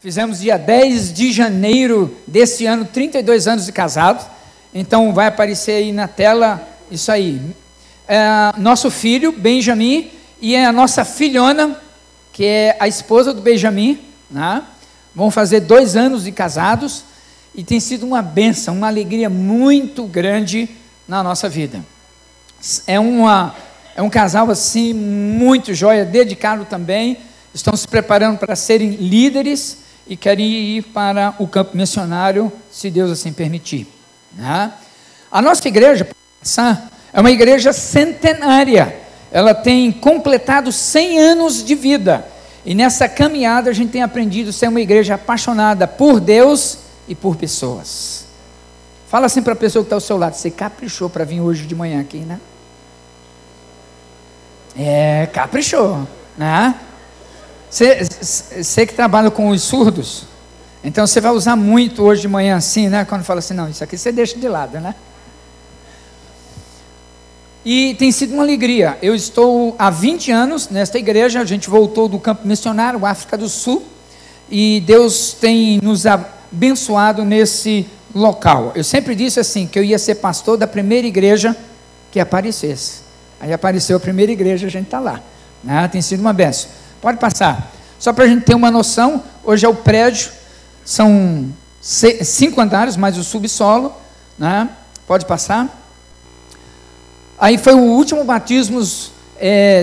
Fizemos dia 10 de janeiro desse ano, 32 anos de casados. Então vai aparecer aí na tela isso aí. Nosso filho, Benjamin, e a nossa filhona, que é a esposa do Benjamin, né? Vão fazer 2 anos de casados e tem sido uma bênção, uma alegria muito grande na nossa vida. É um casal assim, muito joia, dedicado também. Estão se preparando para serem líderes e querem ir para o campo missionário, se Deus assim permitir, né? A nossa igreja é uma igreja centenária. Ela tem completado 100 anos de vida. E nessa caminhada a gente tem aprendido a ser uma igreja apaixonada por Deus e por pessoas. Fala assim para a pessoa que está ao seu lado: você caprichou para vir hoje de manhã aqui, né? Caprichou, né? Você que trabalha com os surdos, então você vai usar muito hoje de manhã assim, né? Quando fala assim, não, isso aqui você deixa de lado, né? E tem sido uma alegria. Eu estou há 20 anos nesta igreja. A gente voltou do campo missionário, África do Sul, e Deus tem nos abençoado nesse local. Eu sempre disse assim, que eu ia ser pastor da primeira igreja que aparecesse. Aí apareceu a primeira igreja, a gente está lá, né? Tem sido uma bênção. Pode passar. Só para a gente ter uma noção, hoje é o prédio, são 5 andares, mais o subsolo, né? Pode passar. Aí foi o último batismo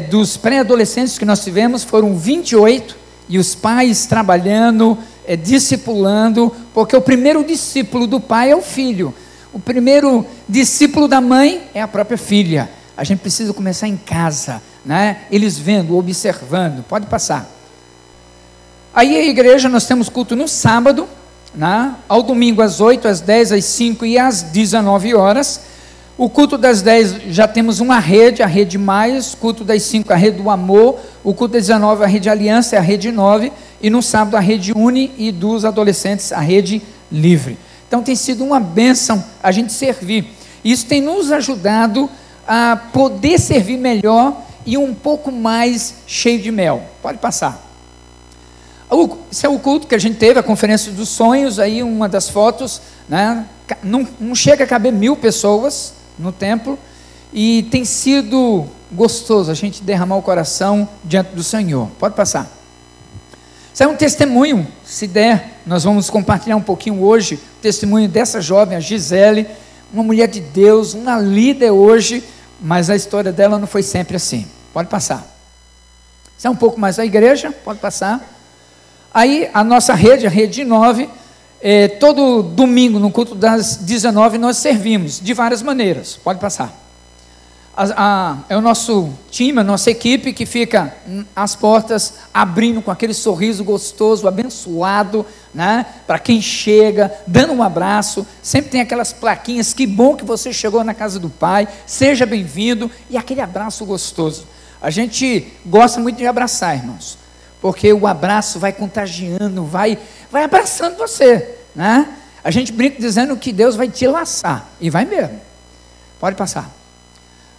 dos pré-adolescentes que nós tivemos, foram 28, e os pais trabalhando, discipulando, porque o primeiro discípulo do pai é o filho, o primeiro discípulo da mãe é a própria filha. A gente precisa começar em casa, né? Eles vendo, observando. Pode passar. Aí a igreja, nós temos culto no sábado, né? Ao domingo às 8, às 10, às 5 e às 19 horas. O culto das 10 já temos uma rede, a Rede Mais. Culto das 5, a Rede do Amor. O culto das 19, a Rede Aliança, a Rede 9. E no sábado a Rede Uni, e dos adolescentes a Rede Livre. Então tem sido uma bênção a gente servir. Isso tem nos ajudado a poder servir melhor e um pouco mais cheio de mel. Pode passar. Esse é o culto que a gente teve, a Conferência dos Sonhos, aí uma das fotos, né? Não chega a caber 1000 pessoas no templo, e tem sido gostoso a gente derramar o coração diante do Senhor. Pode passar. Isso é um testemunho, se der, nós vamos compartilhar um pouquinho hoje, o testemunho dessa jovem, a Gisele, uma mulher de Deus, uma líder hoje, mas a história dela não foi sempre assim. Pode passar. Isso é um pouco mais da igreja, pode passar. Aí a nossa rede, a Rede 9, todo domingo no culto das 19 nós servimos de várias maneiras. Pode passar. É o nosso time, a nossa equipe que fica às portas abrindo com aquele sorriso gostoso, abençoado, né? Para quem chega, dando um abraço. Sempre tem aquelas plaquinhas: que bom que você chegou na casa do Pai, seja bem-vindo, e aquele abraço gostoso. A gente gosta muito de abraçar, irmãos, porque o abraço vai contagiando, vai abraçando você, né? A gente brinca dizendo que Deus vai te laçar, e vai mesmo. Pode passar.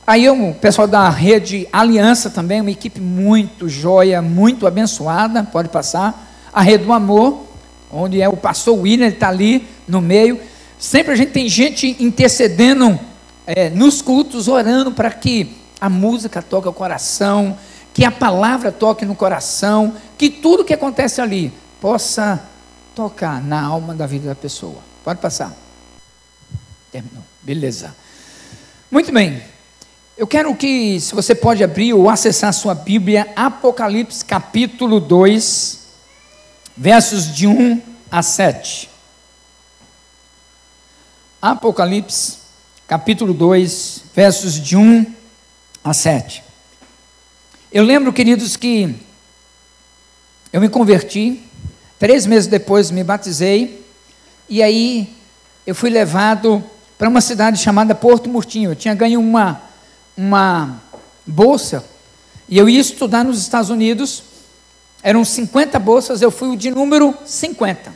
Aí o pessoal da Rede Aliança também, uma equipe muito joia, muito abençoada. Pode passar. A Rede do Amor, onde é o pastor William, ele está ali no meio. Sempre a gente tem gente intercedendo nos cultos, orando para que a música toque o coração, que a palavra toque no coração, que tudo que acontece ali possa tocar na alma da vida da pessoa. Pode passar. Terminou. Beleza. Muito bem. Eu quero que, se você pode abrir ou acessar a sua Bíblia, Apocalipse capítulo 2, versos de 1 a 7. Apocalipse capítulo 2, versos de 1 a 7. Eu lembro, queridos, que eu me converti, 3 meses depois me batizei, e aí eu fui levado para uma cidade chamada Porto Murtinho. Eu tinha ganho uma bolsa, e eu ia estudar nos Estados Unidos. Eram 50 bolsas, eu fui o de número 50.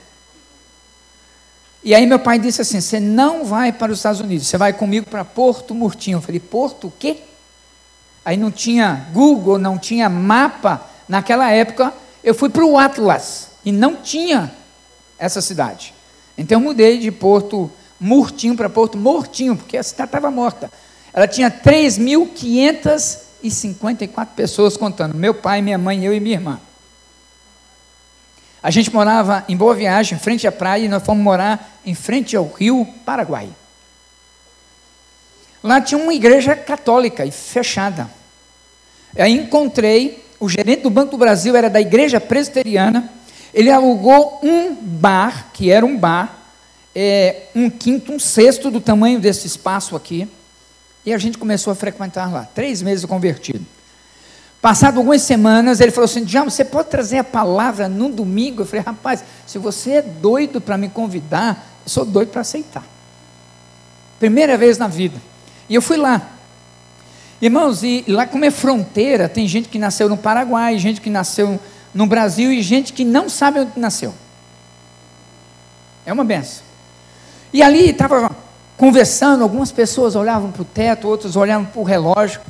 E aí meu pai disse assim: você não vai para os Estados Unidos, você vai comigo para Porto Murtinho. Eu falei: Porto o quê? Aí não tinha Google, não tinha mapa naquela época. Eu fui para o Atlas, e não tinha essa cidade. Então eu mudei de Porto Murtinho para Porto Mortinho, porque a cidade estava morta. Ela tinha 3.554 pessoas contando, meu pai, minha mãe, eu e minha irmã. A gente morava em Boa Viagem, em frente à praia, e nós fomos morar em frente ao Rio Paraguai. Lá tinha uma igreja católica e fechada. Aí encontrei, o gerente do Banco do Brasil era da igreja presbiteriana, ele alugou um bar, que era um bar, um quinto, um sexto do tamanho desse espaço aqui, e a gente começou a frequentar lá, 3 meses convertido. Passado algumas semanas, ele falou assim, Djalma, você pode trazer a palavra no domingo? Eu falei, rapaz, se você é doido para me convidar, eu sou doido para aceitar. Primeira vez na vida. E eu fui lá. Irmãos, e lá como é fronteira, tem gente que nasceu no Paraguai, gente que nasceu no Brasil e gente que não sabe onde nasceu. É uma benção. E ali estava conversando, algumas pessoas olhavam para o teto, outros olhavam para o relógio.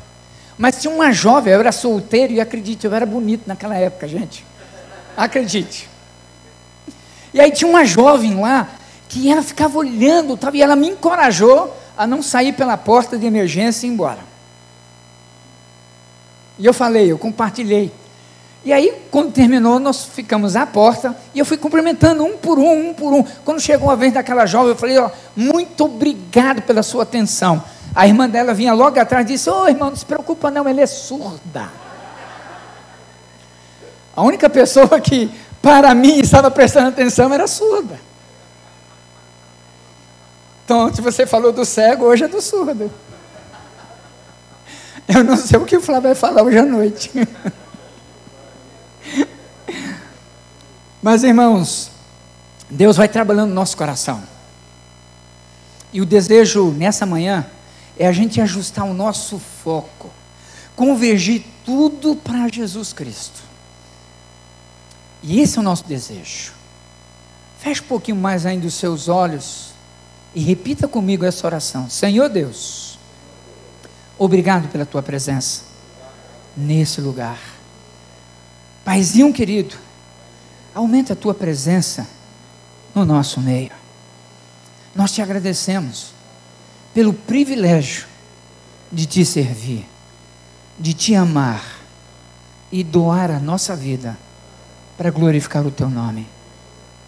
Mas tinha uma jovem, eu era solteiro e acredite, eu era bonito naquela época, gente. Acredite. E aí tinha uma jovem lá, que ela ficava olhando, e ela me encorajou a não sair pela porta de emergência e ir embora. E eu falei, eu compartilhei. E aí, quando terminou, nós ficamos à porta, e eu fui cumprimentando um por um. Quando chegou a vez daquela jovem, eu falei, ó, muito obrigado pela sua atenção. A irmã dela vinha logo atrás e disse, ô irmão, não se preocupa não, ela é surda. A única pessoa que, para mim, estava prestando atenção era surda. Então, se você falou do cego, hoje é do surdo. Eu não sei o que o Flávio vai falar hoje à noite. Mas, irmãos, Deus vai trabalhando no nosso coração. E o desejo nessa manhã é a gente ajustar o nosso foco, convergir tudo para Jesus Cristo. E esse é o nosso desejo. Feche um pouquinho mais ainda os seus olhos e repita comigo essa oração. Senhor Deus, obrigado pela tua presença nesse lugar. Paizinho querido, aumenta a tua presença no nosso meio. Nós te agradecemos pelo privilégio de te servir, de te amar e doar a nossa vida para glorificar o teu nome.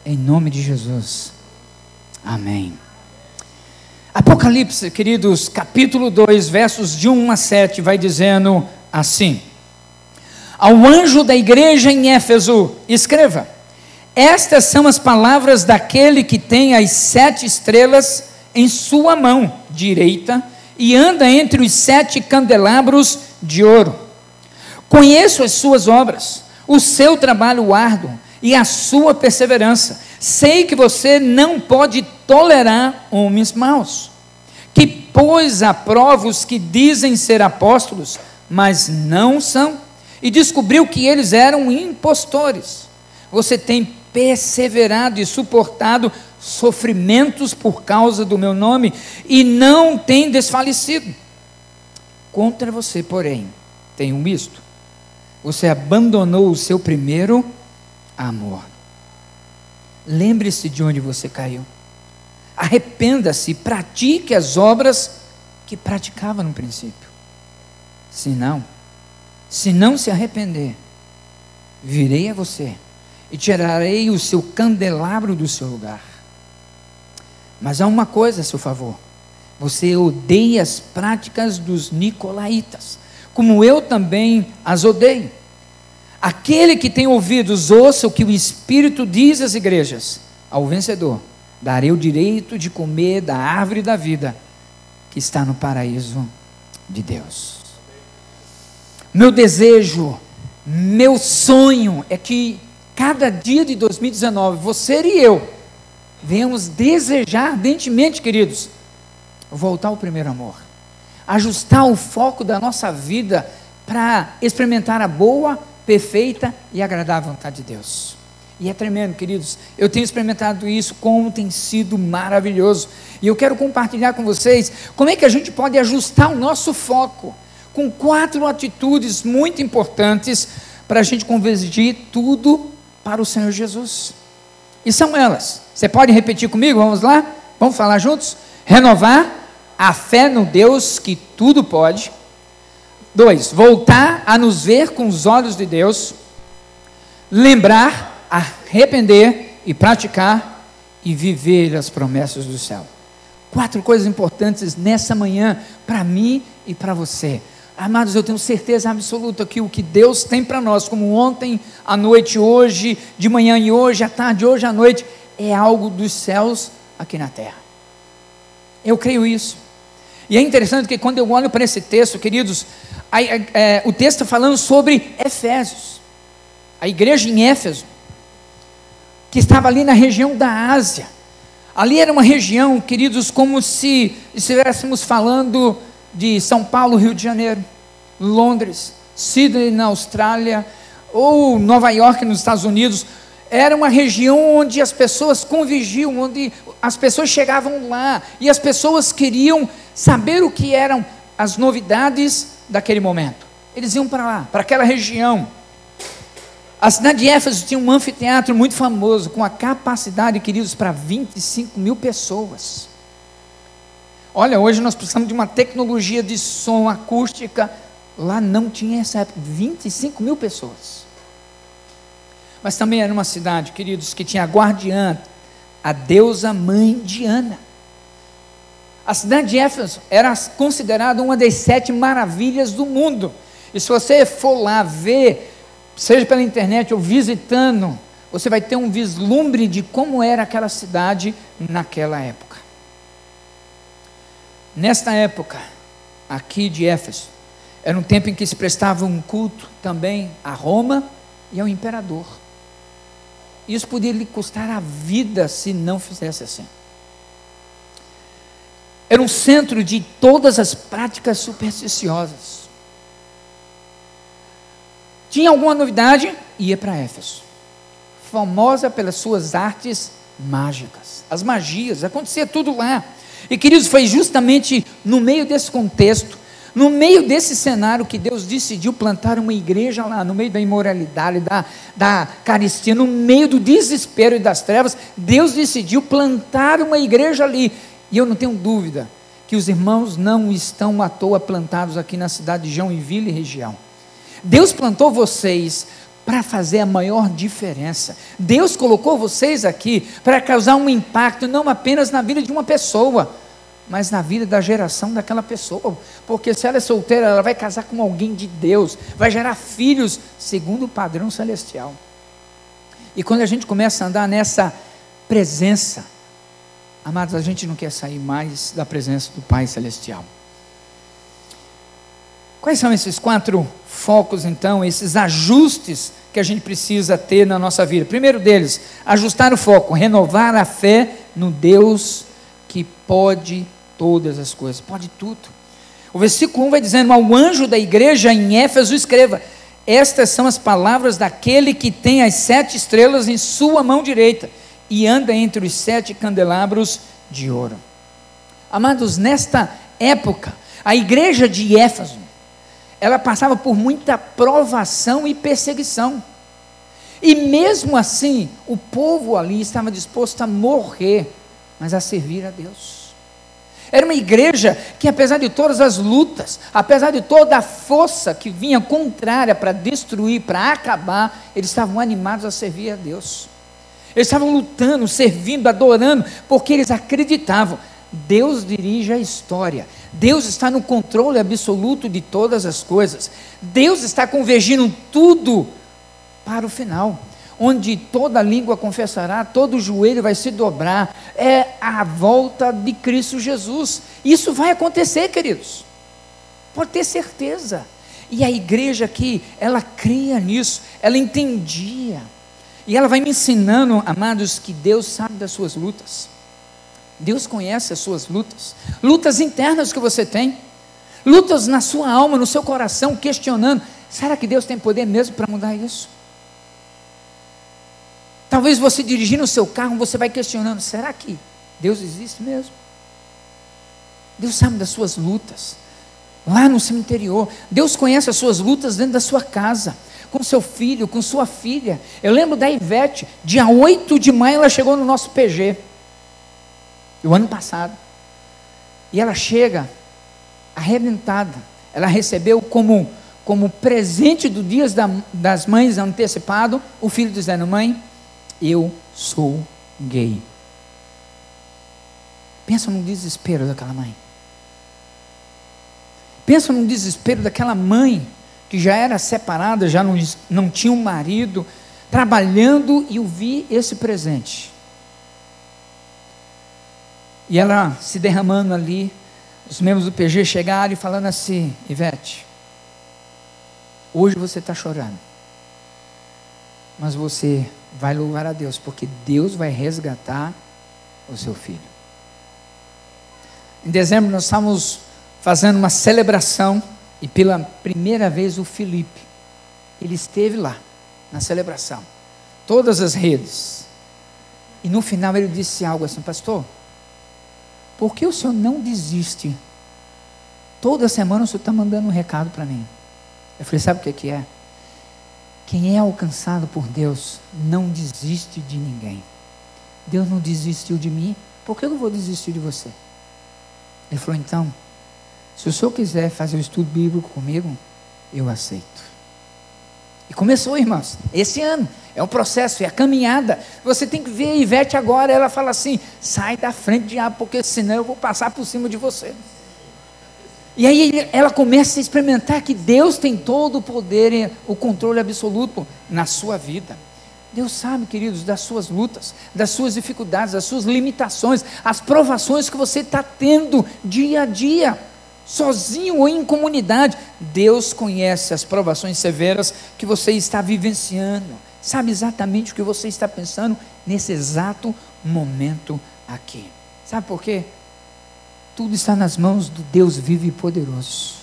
Em nome de Jesus. Amém. Apocalipse, queridos, capítulo 2, versos de 1 a 7, vai dizendo assim: ao anjo da igreja em Éfeso, escreva: estas são as palavras daquele que tem as 7 estrelas em sua mão direita e anda entre os 7 candelabros de ouro. Conheço as suas obras, o seu trabalho árduo e a sua perseverança. Sei que você não pode tolerar homens maus, que pôs à prova os que dizem ser apóstolos, mas não são, e descobriu que eles eram impostores. Você tem perseverado e suportado sofrimentos por causa do meu nome, e não tem desfalecido. Contra você, porém, tenho isto: você abandonou o seu primeiro amor. Lembre-se de onde você caiu, arrependa-se e pratique as obras que praticava no princípio. Se não se arrepender, virei a você e tirarei o seu candelabro do seu lugar. Mas há uma coisa a seu favor: você odeia as práticas dos nicolaítas, como eu também as odeio. Aquele que tem ouvidos, ouça o que o Espírito diz às igrejas. Ao vencedor darei o direito de comer da árvore da vida que está no paraíso de Deus. Meu desejo, meu sonho é que cada dia de 2019, você e eu venhamos desejar ardentemente, queridos, voltar ao primeiro amor, ajustar o foco da nossa vida para experimentar a boa, perfeita e agradável vontade de Deus. E é tremendo, queridos, eu tenho experimentado isso, como tem sido maravilhoso, e eu quero compartilhar com vocês como é que a gente pode ajustar o nosso foco, com 4 atitudes muito importantes, para a gente convergir tudo para o Senhor Jesus. E são elas. Você pode repetir comigo? Vamos lá? Vamos falar juntos? Renovar a fé no Deus que tudo pode. 2, voltar a nos ver com os olhos de Deus. Lembrar, arrepender e praticar e viver as promessas do céu. 4 coisas importantes nessa manhã para mim e para você. Amados, eu tenho certeza absoluta que o que Deus tem para nós, como ontem, à noite, hoje, de manhã e hoje, à tarde, hoje à noite, é algo dos céus aqui na terra. Eu creio isso. E é interessante que quando eu olho para esse texto, queridos, o texto está falando sobre Efésios, a igreja em Éfeso, que estava ali na região da Ásia. Ali era uma região, queridos, como se estivéssemos falando de São Paulo, Rio de Janeiro, Londres, Sydney na Austrália, ou Nova York nos Estados Unidos. Era uma região onde as pessoas conviviam, onde as pessoas chegavam lá, e as pessoas queriam saber o que eram as novidades daquele momento. Eles iam para lá, para aquela região. A cidade de Éfeso tinha um anfiteatro muito famoso, com a capacidade, queridos, para 25 mil pessoas. Olha, hoje nós precisamos de uma tecnologia de som, acústica. Lá não tinha essa época, 25 mil pessoas. Mas também era uma cidade, queridos, que tinha a guardiã, a deusa mãe Diana. A cidade de Éfeso era considerada uma das 7 maravilhas do mundo. E se você for lá ver, seja pela internet ou visitando, você vai ter um vislumbre de como era aquela cidade naquela época. Nesta época, aqui de Éfeso, era um tempo em que se prestava um culto também a Roma e ao imperador. Isso podia lhe custar a vida se não fizesse assim. Era um centro de todas as práticas supersticiosas. Tinha alguma novidade? Ia para Éfeso. Famosa pelas suas artes mágicas. As magias, acontecia tudo lá. E queridos, foi justamente no meio desse contexto, no meio desse cenário, que Deus decidiu plantar uma igreja lá, no meio da imoralidade, da carestia, no meio do desespero e das trevas. Deus decidiu plantar uma igreja ali. E eu não tenho dúvida que os irmãos não estão à toa plantados aqui na cidade de Joinville e região. Deus plantou vocês para fazer a maior diferença. Deus colocou vocês aqui para causar um impacto, não apenas na vida de uma pessoa, mas na vida da geração daquela pessoa. Porque se ela é solteira, ela vai casar com alguém de Deus, vai gerar filhos segundo o padrão celestial. E quando a gente começa a andar nessa presença, amados, a gente não quer sair mais da presença do Pai Celestial. Quais são esses 4 focos, então, esses ajustes que a gente precisa ter na nossa vida? Primeiro deles, ajustar o foco, renovar a fé no Deus que pode todas as coisas, pode tudo. O versículo 1 vai dizendo: ao anjo da igreja em Éfeso escreva, estas são as palavras daquele que tem as 7 estrelas em sua mão direita e anda entre os 7 candelabros de ouro. Amados, nesta época, a igreja de Éfeso, ela passava por muita provação e perseguição, e mesmo assim, o povo ali estava disposto a morrer, mas a servir a Deus. Era uma igreja que, apesar de todas as lutas, apesar de toda a força que vinha contrária para destruir, para acabar, eles estavam animados a servir a Deus. Eles estavam lutando, servindo, adorando, porque eles acreditavam: Deus dirige a história, Deus está no controle absoluto de todas as coisas, Deus está convergindo tudo para o final, onde toda língua confessará, todo joelho vai se dobrar. É a volta de Cristo Jesus. Isso vai acontecer, queridos, pode ter certeza. E a igreja aqui, ela cria nisso, ela entendia, e ela vai me ensinando, amados, que Deus sabe das suas lutas. Deus conhece as suas lutas, lutas internas que você tem, lutas na sua alma, no seu coração, questionando: será que Deus tem poder mesmo para mudar isso? Talvez você dirigindo o seu carro, você vai questionando: será que Deus existe mesmo? Deus sabe das suas lutas, lá no seu interior. Deus conhece as suas lutas dentro da sua casa, com seu filho, com sua filha. Eu lembro da Ivete, dia 8 de maio ela chegou no nosso PG, o ano passado, e ela chega arrebentada. Ela recebeu como presente do Dia das Mães antecipado, o filho dizendo: mãe, eu sou gay. Pensa no desespero daquela mãe. Pensa no desespero daquela mãe que já era separada, já não tinha um marido, trabalhando, e eu vi esse presente. E ela se derramando ali, os membros do PG chegaram e falando assim: Ivete, hoje você está chorando, mas você vai louvar a Deus, porque Deus vai resgatar o seu filho. Em dezembro nós estávamos fazendo uma celebração, e pela primeira vez o Felipe, ele esteve lá, na celebração, todas as redes, e no final ele disse algo assim: pastor, por que o senhor não desiste? Toda semana o senhor está mandando um recado para mim. Eu falei: sabe o que é? Quem é alcançado por Deus não desiste de ninguém. Deus não desistiu de mim, por que eu vou desistir de você? Ele falou: então, se o senhor quiser fazer o estudo bíblico comigo, eu aceito. E começou, irmãos, esse ano, é o processo, é a caminhada. Você tem que ver a Ivete agora, ela fala assim: sai da frente, diabo, porque senão eu vou passar por cima de você. E aí ela começa a experimentar que Deus tem todo o poder e o controle absoluto na sua vida. Deus sabe, queridos, das suas lutas, das suas dificuldades, das suas limitações, as provações que você está tendo dia a dia, sozinho ou em comunidade. Deus conhece as provações severas que você está vivenciando, sabe exatamente o que você está pensando nesse exato momento aqui. Sabe por quê? Tudo está nas mãos do Deus vivo e poderoso.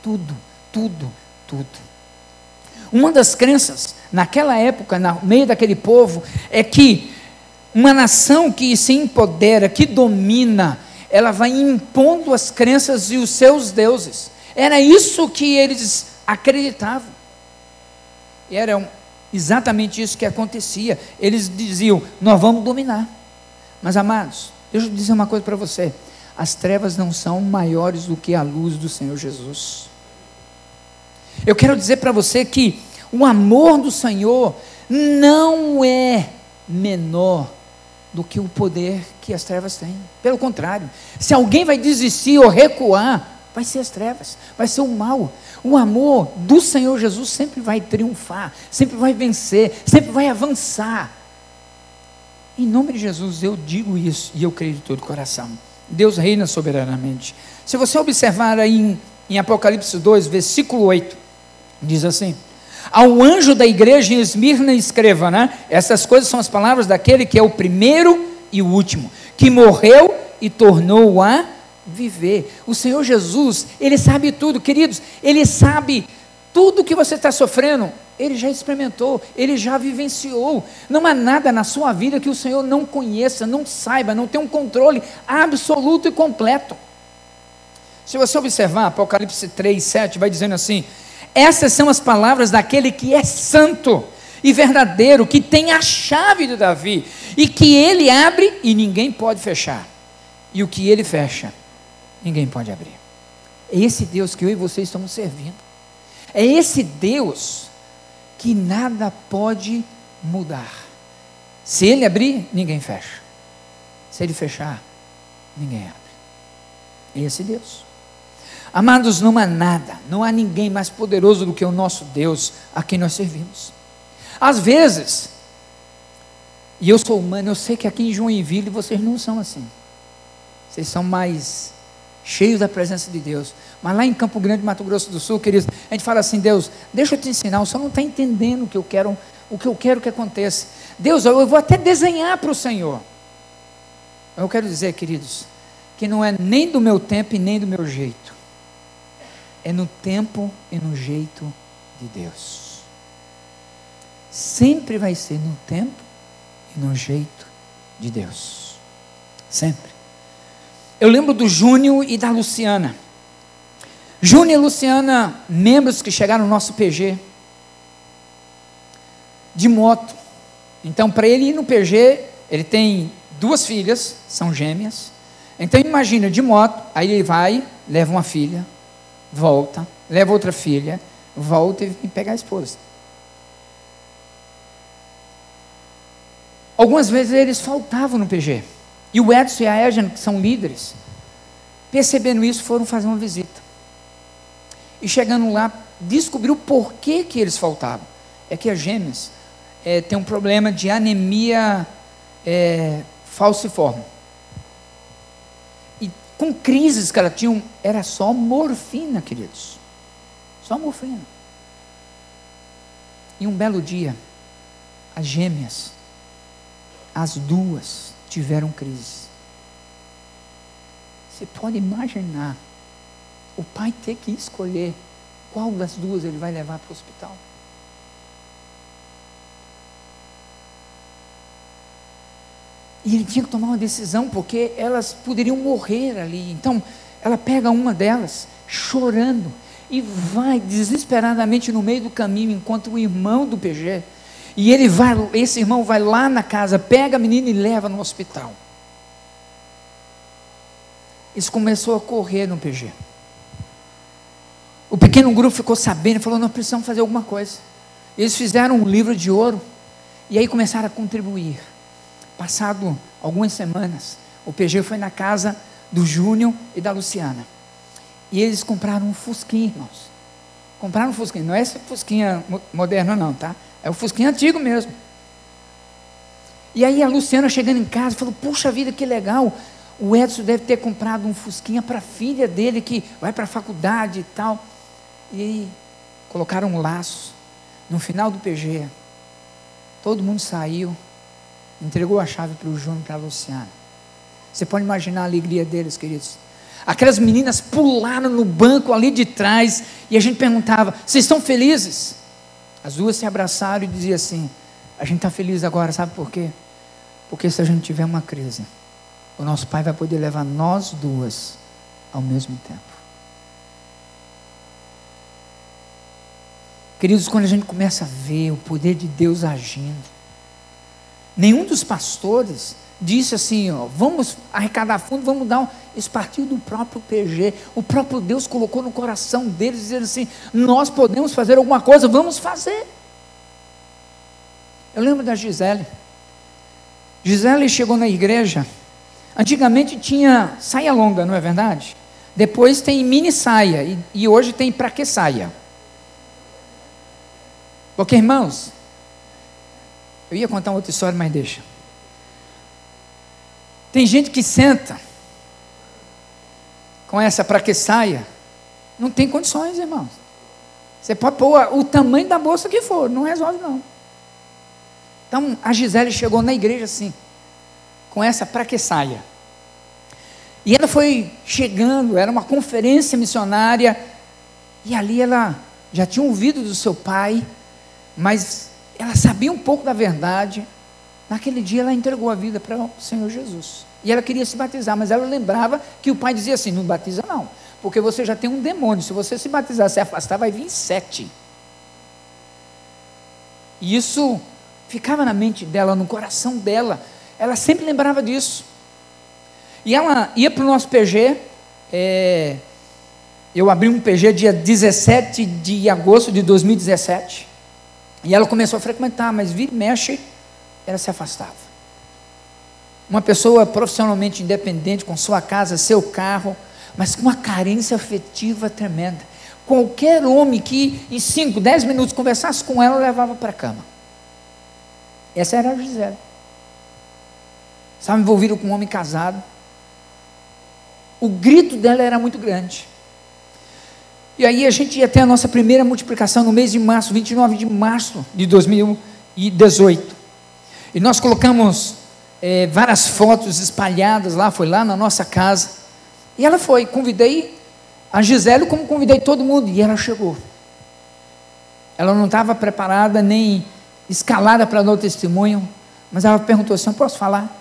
Tudo, tudo, tudo. Uma das crenças naquela época, no meio daquele povo, é que uma nação que se empodera, que domina, ela vai impondo as crenças e os seus deuses. Era isso que eles acreditavam. E era exatamente isso que acontecia. Eles diziam: nós vamos dominar. Mas, amados, deixa eu dizer uma coisa para você: as trevas não são maiores do que a luz do Senhor Jesus. Eu quero dizer para você que o amor do Senhor não é menor do que o poder que as trevas têm. Pelo contrário, se alguém vai desistir ou recuar, vai ser as trevas, vai ser o mal. O amor do Senhor Jesus sempre vai triunfar, sempre vai vencer, sempre vai avançar. Em nome de Jesus eu digo isso, e eu creio de todo o coração. Deus reina soberanamente. Se você observar aí em Apocalipse 2, versículo 8, diz assim: ao anjo da igreja em Esmirna escreva, né? Essas coisas são as palavras daquele que é o primeiro e o último, que morreu e tornou a viver. O Senhor Jesus, Ele sabe tudo, queridos. Ele sabe tudo que você está sofrendo. Ele já experimentou, Ele já vivenciou. Não há nada na sua vida que o Senhor não conheça, não saiba, não tenha um controle absoluto e completo. Se você observar Apocalipse 3, 7, vai dizendo assim: essas são as palavras daquele que é santo e verdadeiro, que tem a chave de Davi, e que ele abre e ninguém pode fechar, e o que ele fecha, ninguém pode abrir. É esse Deus que eu e você estamos servindo. É esse Deus que nada pode mudar. Se ele abrir, ninguém fecha. Se ele fechar, ninguém abre. É esse Deus. Amados, não há nada, não há ninguém mais poderoso do que o nosso Deus a quem nós servimos. Às vezes, e eu sou humano, eu sei que aqui em Joinville vocês não são assim. Vocês são mais cheios da presença de Deus. Mas lá em Campo Grande, Mato Grosso do Sul, queridos, a gente fala assim: Deus, deixa eu te ensinar, o Senhor não está entendendo o que eu quero que aconteça. Deus, eu vou até desenhar para o Senhor. Eu quero dizer, queridos, que não é nem do meu tempo e nem do meu jeito. É no tempo e no jeito de Deus. Sempre vai ser no tempo e no jeito de Deus. Sempre. Eu lembro do Júnior e da Luciana. Júnior e Luciana, membros que chegaram no nosso PG. de moto. Então, para ele ir no PG, ele tem 2 filhas, são gêmeas. Então, imagina, de moto, aí ele vai, leva uma filha, volta, leva outra filha, volta e vem pegar a esposa. Algumas vezes eles faltavam no PG. E o Edson e a Edna, que são líderes, percebendo isso, foram fazer uma visita. E chegando lá, descobriu por que eles faltavam. É que as gêmeas têm um problema de anemia falciforme. E com crises que elas tinham, era só morfina, queridos. Só morfina. E um belo dia, as gêmeas, as 2 tiveram crise. Você pode imaginar o pai ter que escolher qual das 2 ele vai levar para o hospital. E ele tinha que tomar uma decisão, porque elas poderiam morrer ali. Então, ela pega uma delas, chorando, e vai desesperadamente no meio do caminho, encontra o irmão do PG. E esse irmão vai lá na casa, pega a menina e leva no hospital. Isso começou a correr no PG. O pequeno grupo ficou sabendo e falou: nós precisamos fazer alguma coisa. Eles fizeram um livro de ouro, e aí começaram a contribuir. Passado algumas semanas, o PG foi na casa do Júnior e da Luciana. E eles compraram um Fusquinha, irmãos. Compraram um Fusquinha, não é esse Fusquinha moderno não, tá? É o Fusquinha antigo mesmo. E aí a Luciana, chegando em casa, falou: puxa vida, que legal, o Edson deve ter comprado um Fusquinha para a filha dele, que vai para a faculdade e tal. E aí colocaram um laço. No final do PG, todo mundo saiu, entregou a chave para o Júnior e para a Luciana. Você pode imaginar a alegria deles, queridos. Aquelas meninas pularam no banco ali de trás, e a gente perguntava: vocês estão felizes? As 2 se abraçaram e diziam assim: a gente está feliz agora, sabe por quê? Porque se a gente tiver uma crise, o nosso pai vai poder levar nós 2 ao mesmo tempo. Queridos, quando a gente começa a ver o poder de Deus agindo, nenhum dos pastores disse assim: ó, vamos arrecadar fundo, vamos dar isso partiu do próprio PG. O próprio Deus colocou no coração deles, dizendo assim: nós podemos fazer alguma coisa, vamos fazer. Eu lembro da Gisele. Gisele chegou na igreja. Antigamente tinha saia longa, não é verdade? Depois tem mini saia, e hoje tem pra que saia? Porque, irmãos, eu ia contar uma outra história, mas deixa. Tem gente que senta com essa para que saia, não tem condições, irmãos. Você pode pôr o tamanho da bolsa que for, não resolve não. Então a Gisele chegou na igreja assim, com essa para que saia. E ela foi chegando, era uma conferência missionária, e ali ela já tinha ouvido do seu pai, mas ela sabia um pouco da verdade. Naquele dia ela entregou a vida para o Senhor Jesus, e ela queria se batizar, mas ela lembrava que o pai dizia assim: não batiza não, porque você já tem um demônio, se você se batizar, se afastar, vai vir 7. E isso ficava na mente dela, no coração dela, ela sempre lembrava disso. E ela ia para o nosso PG, eu abri um PG dia 17 de agosto de 2017, e ela começou a frequentar, mas vira e mexe, ela se afastava. Uma pessoa profissionalmente independente, com sua casa, seu carro, mas com uma carência afetiva tremenda. Qualquer homem que em 5, 10 minutos conversasse com ela, levava para a cama. Essa era a Gisele. Estava envolvida com um homem casado. O grito dela era muito grande. E aí a gente ia ter a nossa primeira multiplicação no mês de março, 29 de março de 2018. E nós colocamos várias fotos espalhadas lá, foi lá na nossa casa. E ela foi, convidei a Gisele como convidei todo mundo, e ela chegou. Ela não estava preparada, nem escalada para dar o testemunho, mas ela perguntou assim: eu posso falar?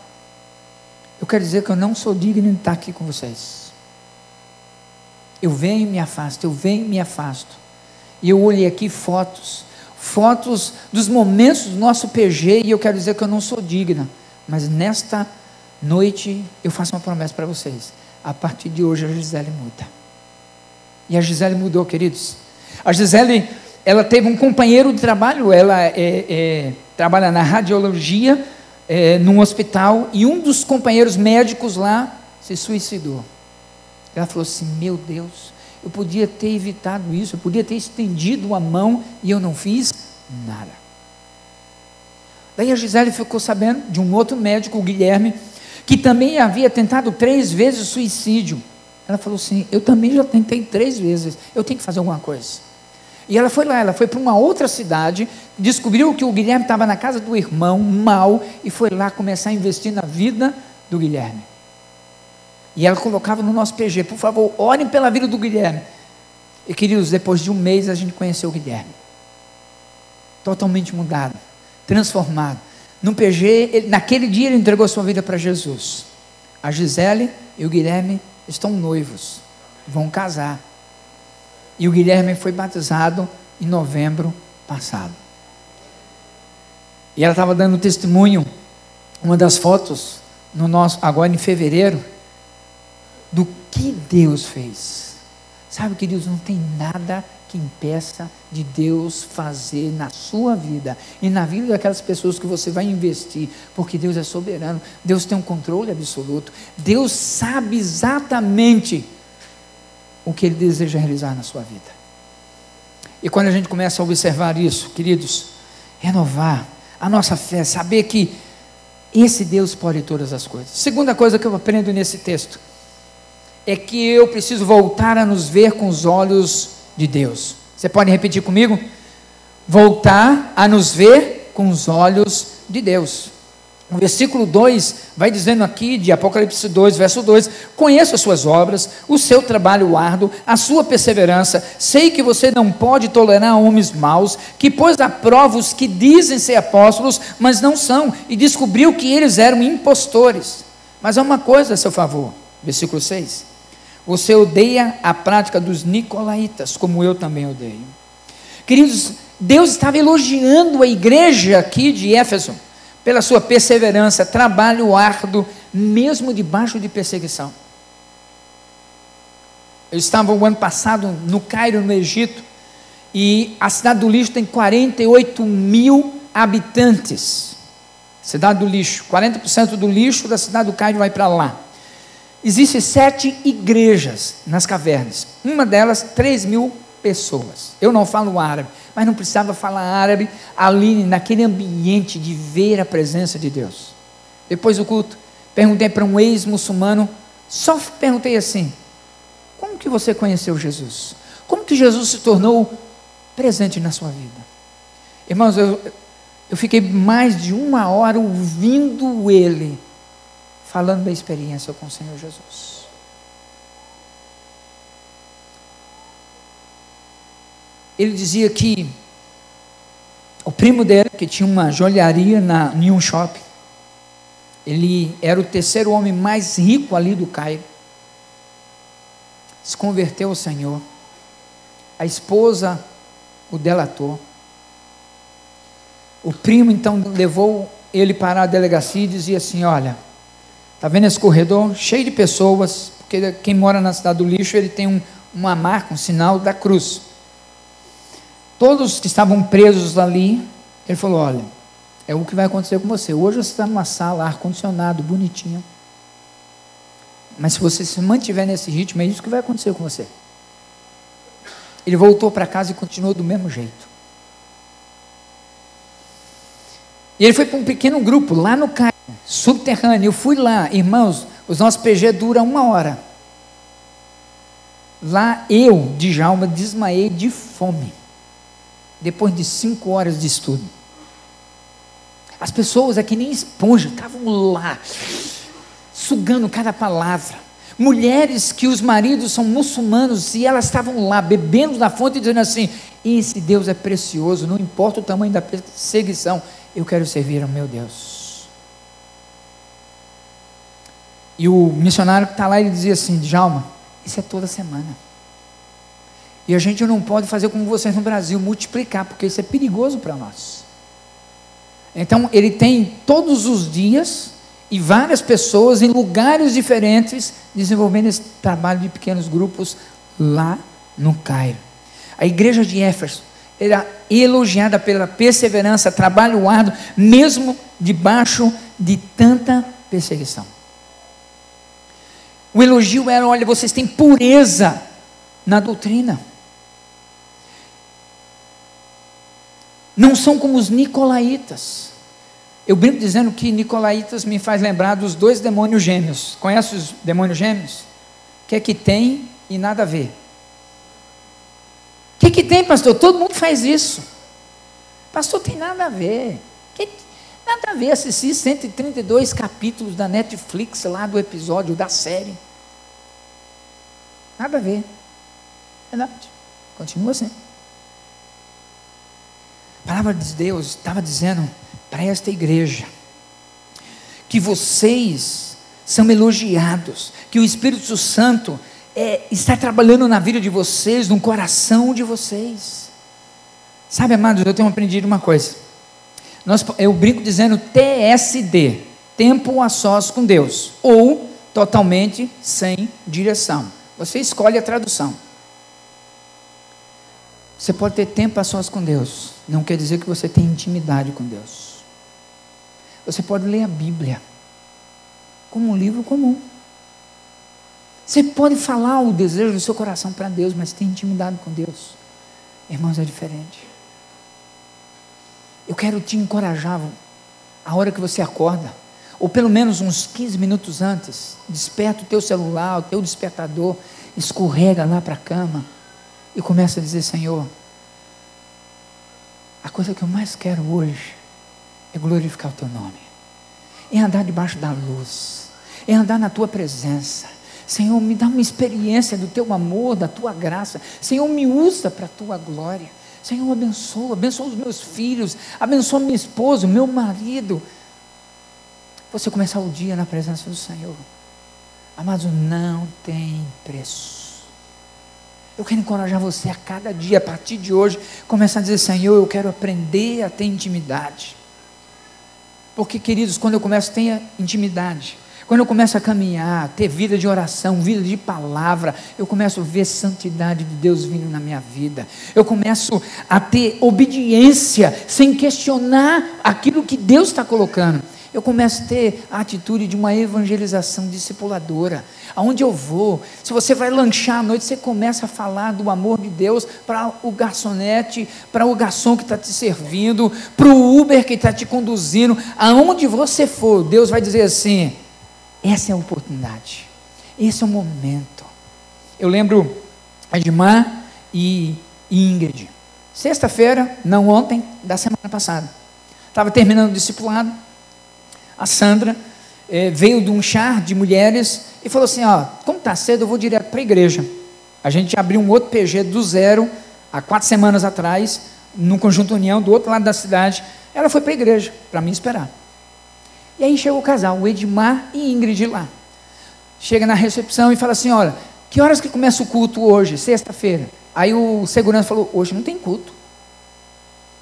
Eu quero dizer que eu não sou digno de estar aqui com vocês. Eu venho e me afasto, eu venho e me afasto. E eu olhei aqui fotos fotos dos momentos do nosso PG, e eu quero dizer que eu não sou digna, mas nesta noite eu faço uma promessa para vocês: a partir de hoje a Gisele muda. E a Gisele mudou, queridos. A Gisele, ela teve um companheiro de trabalho, ela trabalha na radiologia, num hospital, e um dos companheiros médicos lá se suicidou. Ela falou assim: meu Deus, eu podia ter evitado isso, eu podia ter estendido a mão, e eu não fiz nada. Daí a Gisele ficou sabendo de um outro médico, o Guilherme, que também havia tentado 3 vezes suicídio. Ela falou assim: eu também já tentei 3 vezes, eu tenho que fazer alguma coisa. E ela foi lá, ela foi para uma outra cidade, descobriu que o Guilherme estava na casa do irmão, mal, e foi lá começar a investir na vida do Guilherme. E ela colocava no nosso PG: por favor, orem pela vida do Guilherme. E queridos, depois de um mês a gente conheceu o Guilherme, totalmente mudado, transformado. No PG, naquele dia ele entregou sua vida para Jesus. A Gisele e o Guilherme estão noivos, vão casar. E o Guilherme foi batizado em novembro passado. E ela estava dando testemunho, uma das fotos, agora em fevereiro, do que Deus fez. Sabe, queridos, não tem nada que impeça de Deus fazer na sua vida e na vida daquelas pessoas que você vai investir, porque Deus é soberano, Deus tem um controle absoluto, Deus sabe exatamente o que Ele deseja realizar na sua vida. E quando a gente começa a observar isso, queridos, renovar a nossa fé, saber que esse Deus pode todas as coisas. Segunda coisa que eu aprendo nesse texto é que eu preciso voltar a nos ver com os olhos de Deus. Você pode repetir comigo? Voltar a nos ver com os olhos de Deus. O versículo 2 vai dizendo aqui, de Apocalipse 2, verso 2: conheço as suas obras, o seu trabalho árduo, a sua perseverança, sei que você não pode tolerar homens maus, que pôs à prova os que dizem ser apóstolos, mas não são, e descobriu que eles eram impostores. Mas há uma coisa a seu favor, versículo 6: você odeia a prática dos nicolaítas, como eu também odeio. Queridos, Deus estava elogiando a igreja aqui de Éfeso, pela sua perseverança, trabalho árduo, mesmo debaixo de perseguição. Eu estava o ano passado no Cairo, no Egito, e a cidade do lixo tem 48 mil habitantes. Cidade do lixo, 40% do lixo da cidade do Cairo vai para lá. Existem 7 igrejas nas cavernas, uma delas 3 mil pessoas. Eu não falo árabe, mas não precisava falar árabe ali naquele ambiente de ver a presença de Deus. Depois do culto, perguntei para um ex-muçulmano, só perguntei assim: como que você conheceu Jesus? Como que Jesus se tornou presente na sua vida? Irmãos, eu fiquei mais de 1 hora ouvindo ele falando da experiência com o Senhor Jesus. Ele dizia que o primo dele, que tinha uma joalharia em um shopping, ele era o 3º homem mais rico ali do Cairo, se converteu ao Senhor. A esposa o delatou. O primo então levou ele para a delegacia e dizia assim: olha, está vendo esse corredor cheio de pessoas, porque quem mora na cidade do lixo, ele tem uma marca, um sinal da cruz. Todos que estavam presos ali, ele falou: olha, é o que vai acontecer com você. Hoje você está numa sala, ar-condicionado, bonitinho, mas se você se mantiver nesse ritmo, é isso que vai acontecer com você. Ele voltou para casa e continuou do mesmo jeito. E ele foi para um pequeno grupo, lá no Cairo, subterrâneo. Eu fui lá, irmãos, os nossos PG duram 1 hora. Lá eu, Djalma, desmaiei de fome, depois de 5 horas de estudo. As pessoas é que nem esponja, estavam lá, sugando cada palavra. Mulheres que os maridos são muçulmanos, e elas estavam lá, bebendo da fonte, dizendo assim: esse Deus é precioso, não importa o tamanho da perseguição, eu quero servir ao meu Deus. E o missionário que está lá, ele dizia assim: Djalma, isso é toda semana. E a gente não pode fazer como vocês no Brasil, multiplicar, porque isso é perigoso para nós. Então, ele tem todos os dias e várias pessoas em lugares diferentes desenvolvendo esse trabalho de pequenos grupos lá no Cairo. A igreja de Éfeso era elogiada pela perseverança, trabalho árduo, mesmo debaixo de tanta perseguição. O elogio era: olha, vocês têm pureza na doutrina. Não são como os nicolaítas. Eu brinco dizendo que nicolaítas me faz lembrar dos 2 demônios gêmeos. Conhece os demônios gêmeos? O que é que tem e nada a ver? O que é que tem, pastor? Todo mundo faz isso. Pastor, tem nada a ver. Nada a ver assistir 132 capítulos da Netflix lá do episódio, da série. Nada a ver. Verdade. Continua assim. A palavra de Deus estava dizendo para esta igreja que vocês são elogiados, que o Espírito Santo está trabalhando na vida de vocês, no coração de vocês. Sabe, amados, eu tenho aprendido uma coisa. Eu brinco dizendo TSD, tempo a sós com Deus, ou totalmente sem direção. Você escolhe a tradução. Você pode ter tempo a sós com Deus, não quer dizer que você tem intimidade com Deus. Você pode ler a Bíblia como um livro comum. Você pode falar o desejo do seu coração para Deus, mas tem intimidade com Deus. Irmãos, é diferente. Eu quero te encorajar, a hora que você acorda, ou pelo menos uns 15 minutos antes, desperta o teu celular, o teu despertador, escorrega lá para a cama e começa a dizer: Senhor, a coisa que eu mais quero hoje é glorificar o teu nome, é andar debaixo da luz, é andar na tua presença. Senhor, me dá uma experiência do teu amor, da tua graça. Senhor, me usa para a tua glória. Senhor, abençoa os meus filhos, abençoa minha esposa, o meu marido. Você começar o dia na presença do Senhor, amados, não tem preço. Eu quero encorajar você a cada dia, a partir de hoje, começar a dizer: Senhor, eu quero aprender a ter intimidade. Porque, queridos, quando eu começo a ter intimidade, quando eu começo a caminhar, ter vida de oração, vida de palavra, eu começo a ver santidade de Deus vindo na minha vida. Eu começo a ter obediência, sem questionar aquilo que Deus está colocando. Eu começo a ter a atitude de uma evangelização discipuladora. Aonde eu vou, se você vai lanchar à noite, você começa a falar do amor de Deus para o garçonete, para o garçom que está te servindo, para o Uber que está te conduzindo. Aonde você for, Deus vai dizer assim: essa é a oportunidade, esse é o momento. Eu lembro Edmar e Ingrid, sexta-feira, não ontem, da semana passada, estava terminando o discipulado. A Sandra veio de um char de mulheres e falou assim: ó, como está cedo, eu vou direto para a igreja. A gente abriu um outro PG do zero, há 4 semanas atrás, no Conjunto União, do outro lado da cidade. Ela foi para a igreja, para me esperar. E aí chegou o casal, o Edmar e Ingrid lá. Chega na recepção e fala assim: olha, que horas que começa o culto hoje, sexta-feira? Aí o segurança falou: hoje não tem culto.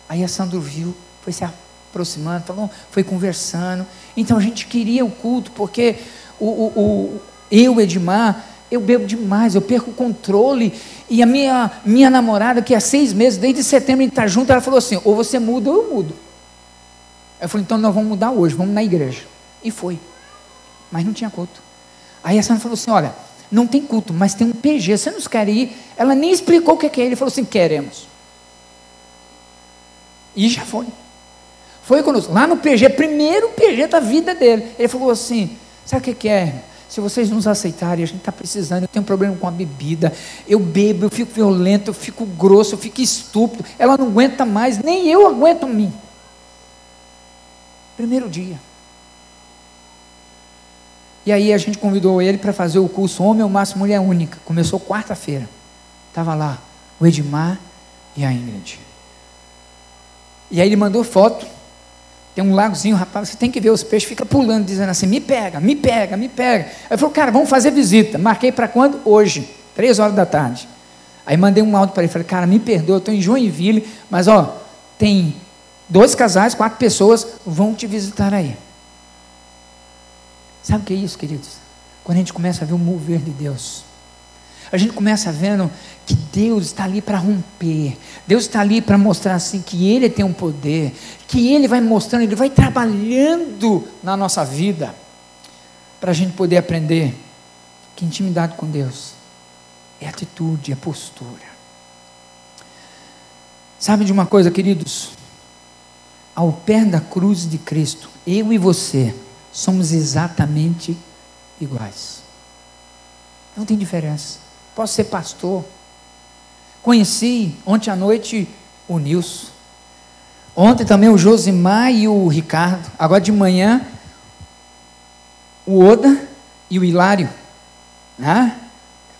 Aí a Sandra viu, foi se aproximando, falou, foi conversando. Então a gente queria o culto, porque eu, Edmar, eu bebo demais, eu perco o controle. E a minha namorada, que há 6 meses, desde setembro a gente está junto, ela falou assim: ou você muda ou eu mudo. Eu falei: então nós vamos mudar hoje, vamos na igreja. E foi. Mas não tinha culto. Aí a Sandra falou assim: olha, não tem culto, mas tem um PG, você nos quer ir? Ela nem explicou o que é. Ele falou assim: queremos. E já foi. Foi conosco, lá no PG, primeiro PG da vida dele. Ele falou assim: sabe o que é? Se vocês nos aceitarem, a gente está precisando, eu tenho um problema com a bebida, eu bebo, eu fico violento, eu fico grosso, eu fico estúpido, ela não aguenta mais, nem eu aguento mim. Primeiro dia. E aí a gente convidou ele para fazer o curso Homem ao Máximo Mulher Única. Começou quarta-feira. Estava lá o Edmar e a Ingrid. E aí ele mandou foto. Tem um lagozinho, rapaz, você tem que ver os peixes, fica pulando, dizendo assim: me pega, me pega, me pega. Aí eu falei: cara, vamos fazer visita. Marquei para quando? Hoje, 3 horas da tarde. Aí mandei um áudio para ele, falei, cara, me perdoa, eu estou em Joinville, mas ó, tem 2 casais, 4 pessoas, vão te visitar aí. Sabe o que é isso, queridos? Quando a gente começa a ver o mover de Deus, a gente começa vendo que Deus está ali para romper, Deus está ali para mostrar assim que Ele tem um poder, que Ele vai mostrando, Ele vai trabalhando na nossa vida, para a gente poder aprender que intimidade com Deus é atitude, é postura. Sabe de uma coisa, queridos? Ao pé da cruz de Cristo, eu e você somos exatamente iguais. Não tem diferença. Posso ser pastor. Conheci ontem à noite o Nilson. Ontem também o Josimar e o Ricardo. Agora de manhã, o Oda e o Hilário. Né?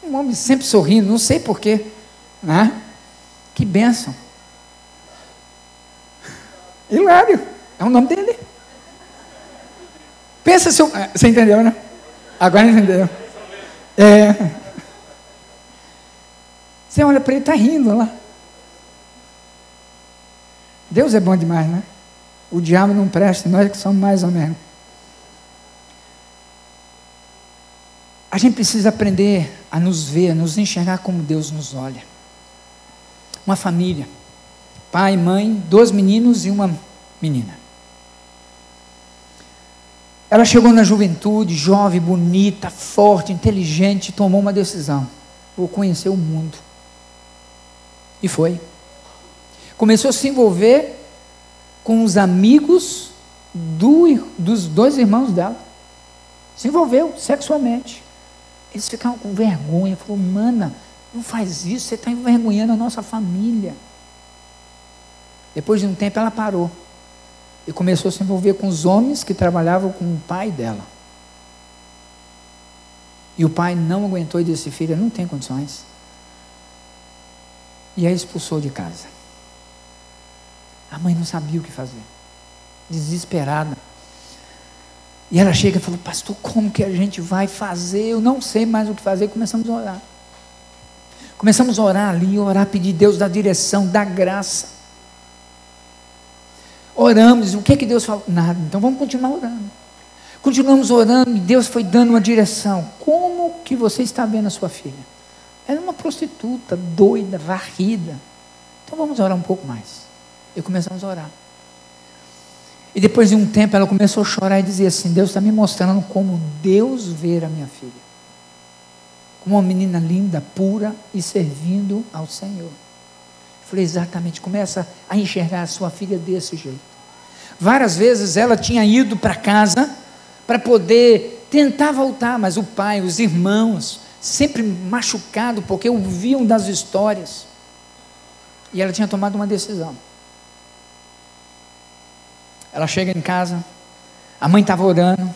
Um homem sempre sorrindo, não sei porquê. Né? Que bênção. Hilário, é o nome dele. Pensa se eu... Você entendeu, né? Agora entendeu. Você olha para ele, está rindo lá. Deus é bom demais, né? O diabo não presta, nós que somos mais ou menos. A gente precisa aprender a nos ver, a nos enxergar como Deus nos olha. Uma família, pai, mãe, 2 meninos e uma menina. Ela chegou na juventude, jovem, bonita, forte, inteligente, tomou uma decisão: vou conhecer o mundo. E foi. Começou a se envolver com os amigos dos 2 irmãos dela. Se envolveu sexualmente. Eles ficaram com vergonha. Falou, mana, não faz isso, você está envergonhando a nossa família. Depois de um tempo ela parou. E começou a se envolver com os homens que trabalhavam com o pai dela. E o pai não aguentou e disse, filha, não tem condições. E a expulsou de casa. A mãe não sabia o que fazer. Desesperada. E ela chega e falou, pastor, como que a gente vai fazer? Eu não sei mais o que fazer. Começamos a orar. Começamos a orar ali, orar, pedir Deus da direção, da graça. Oramos, o que Deus falou? Nada, então vamos continuar orando. Continuamos orando e Deus foi dando uma direção. Como que você está vendo a sua filha? Ela é uma prostituta, doida, varrida. Então vamos orar um pouco mais. E começamos a orar. E depois de um tempo ela começou a chorar e dizer assim, Deus está me mostrando como Deus vê a minha filha. Como uma menina linda, pura e servindo ao Senhor. Eu falei, exatamente, começa a enxergar a sua filha desse jeito. Várias vezes ela tinha ido para casa para poder tentar voltar, mas o pai, os irmãos, sempre machucado porque ouviam das histórias. E ela tinha tomado uma decisão. Ela chega em casa, a mãe estava orando,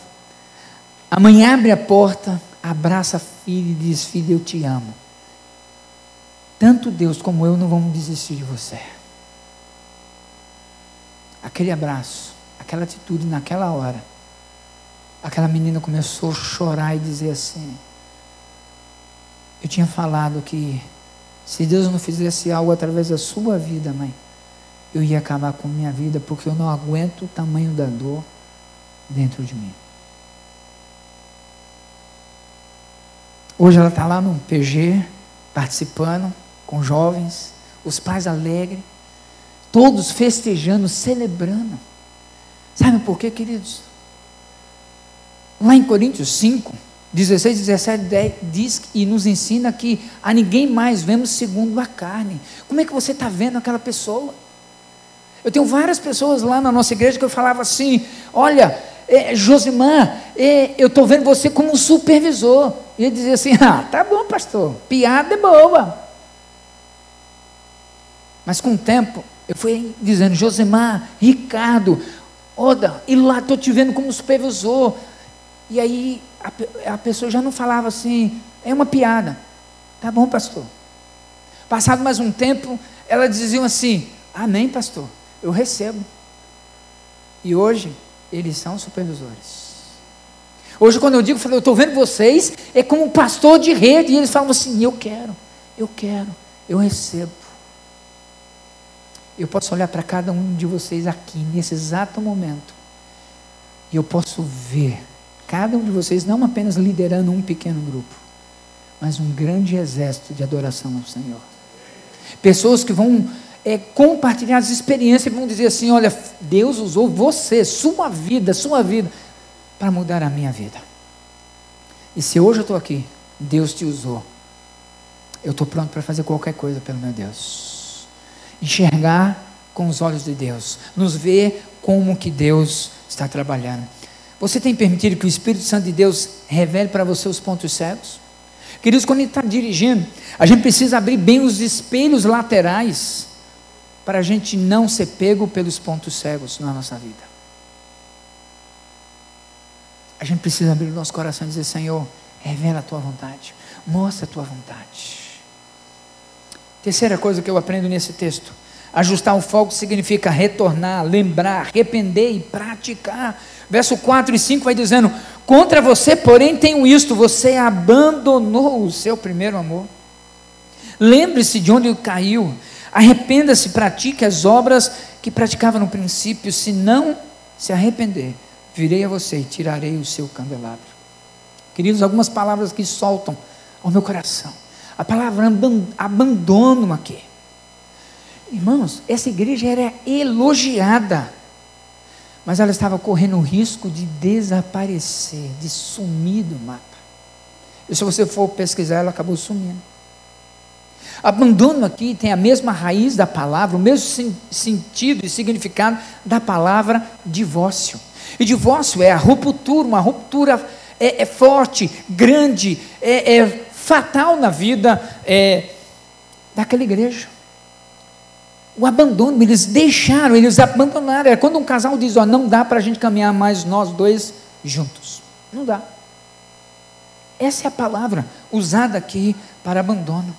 a mãe abre a porta, abraça a filha e diz, filha, eu te amo. Tanto Deus como eu não vamos desistir de você. Aquele abraço, aquela atitude naquela hora, aquela menina começou a chorar e dizer assim, eu tinha falado que se Deus não fizesse algo através da sua vida, mãe, eu ia acabar com minha vida, porque eu não aguento o tamanho da dor dentro de mim. Hoje ela está lá no PG, participando com jovens, os pais alegres, todos festejando, celebrando. Sabe por quê, queridos? Lá em Coríntios 5, 16, 17, 10, diz e nos ensina que a ninguém mais vemos segundo a carne. Como é que você está vendo aquela pessoa? Eu tenho várias pessoas lá na nossa igreja que eu falava assim, olha, Josimar, eu estou vendo você como um supervisor. E ele dizia assim, tá bom pastor, piada é boa. Mas com o tempo, eu fui dizendo, Josimar, Ricardo, Oda, e lá estou te vendo como supervisor. E aí a pessoa já não falava assim, é uma piada. Tá bom pastor. Passado mais um tempo, elas diziam assim, amém pastor, eu recebo. E hoje, eles são supervisores. Hoje quando eu digo, eu estou vendo vocês, é como pastor de rede, e eles falam assim, eu quero, eu recebo. Eu posso olhar para cada um de vocês aqui, nesse exato momento, e eu posso ver cada um de vocês não apenas liderando um pequeno grupo, mas um grande exército de adoração ao Senhor. Pessoas que vão compartilhar as experiências e vão dizer assim: olha, Deus usou você, sua vida, para mudar a minha vida. E se hoje eu estou aqui, Deus te usou, eu estou pronto para fazer qualquer coisa pelo meu Deus. Enxergar com os olhos de Deus, nos ver como que Deus está trabalhando. Você tem permitido que o Espírito Santo de Deus revele para você os pontos cegos? Queridos, quando ele está dirigindo, a gente precisa abrir bem os espelhos laterais, para a gente não ser pego pelos pontos cegos na nossa vida. A gente precisa abrir o nosso coração e dizer: Senhor, revela a tua vontade, mostra a tua vontade. Terceira coisa que eu aprendo nesse texto: ajustar o foco significa retornar, lembrar, arrepender e praticar. Verso 4 e 5 vai dizendo: contra você, porém, tenho isto: você abandonou o seu primeiro amor. Lembre-se de onde caiu, arrependa-se, pratique as obras que praticava no princípio. Se não se arrepender, virei a você e tirarei o seu candelabro. Queridos, algumas palavras que soltam ao meu coração. A palavra abandono aqui. Irmãos, essa igreja era elogiada, mas ela estava correndo o risco de desaparecer, de sumir do mapa. E se você for pesquisar, ela acabou sumindo. Abandono aqui tem a mesma raiz da palavra, o mesmo sentido e significado da palavra divórcio. E divórcio é a ruptura, uma ruptura forte, grande, fatal na vida daquela igreja. O abandono, eles abandonaram. É quando um casal diz: ó, não dá para a gente caminhar mais nós dois juntos. Não dá. Essa é a palavra usada aqui para abandono.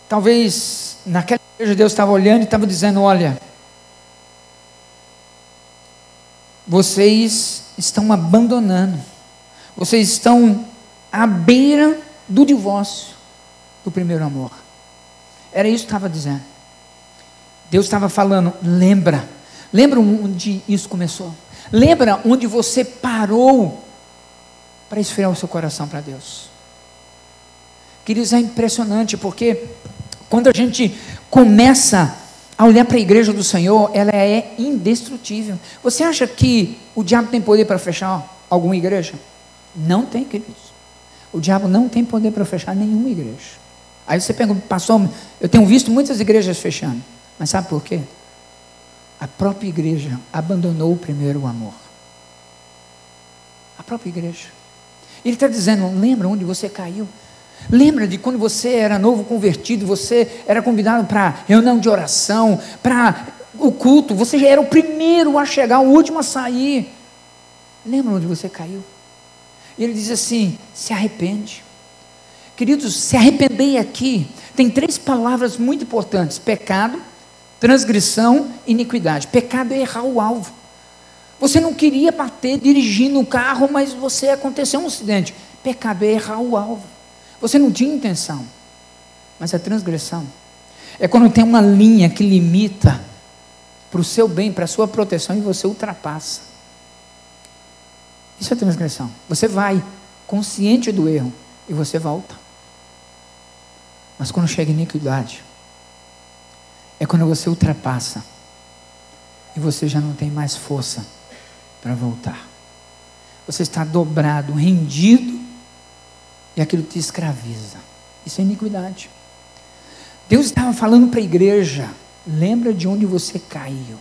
Talvez naquela igreja Deus estava olhando e estava dizendo: olha, vocês estão abandonando, vocês estão à beira do divórcio do primeiro amor. Era isso que estava dizendo. Deus estava falando: lembra onde isso começou, lembra onde você parou para esfriar o seu coração para Deus. Queridos, é impressionante, porque quando a gente começa a olhar para a igreja do Senhor, ela é indestrutível. Você acha que o diabo tem poder para fechar alguma igreja? Não tem, queridos. O diabo não tem poder para fechar nenhuma igreja. Aí você pergunta: pastor, eu tenho visto muitas igrejas fechando, mas sabe por quê? A própria igreja abandonou o primeiro amor. A própria igreja. Ele está dizendo: lembra onde você caiu? Lembra de quando você era novo convertido, você era convidado para reunião de oração, para o culto, você já era o primeiro a chegar, o último a sair. Lembra onde você caiu? E ele diz assim: se arrepende. Queridos, se arrepender aqui tem 3 palavras muito importantes: pecado, transgressão e iniquidade. Pecado é errar o alvo. Você não queria bater dirigindo o carro, mas aconteceu um acidente. Pecado é errar o alvo. Você não tinha intenção. Mas a transgressão é quando tem uma linha que limita para o seu bem, para a sua proteção, e você ultrapassa. Isso é transgressão. Você vai consciente do erro e você volta. Mas quando chega em iniquidade, é quando você ultrapassa e você já não tem mais força para voltar. Você está dobrado, rendido, e aquilo te escraviza. Isso é iniquidade. Deus estava falando para a igreja: lembra de onde você caiu,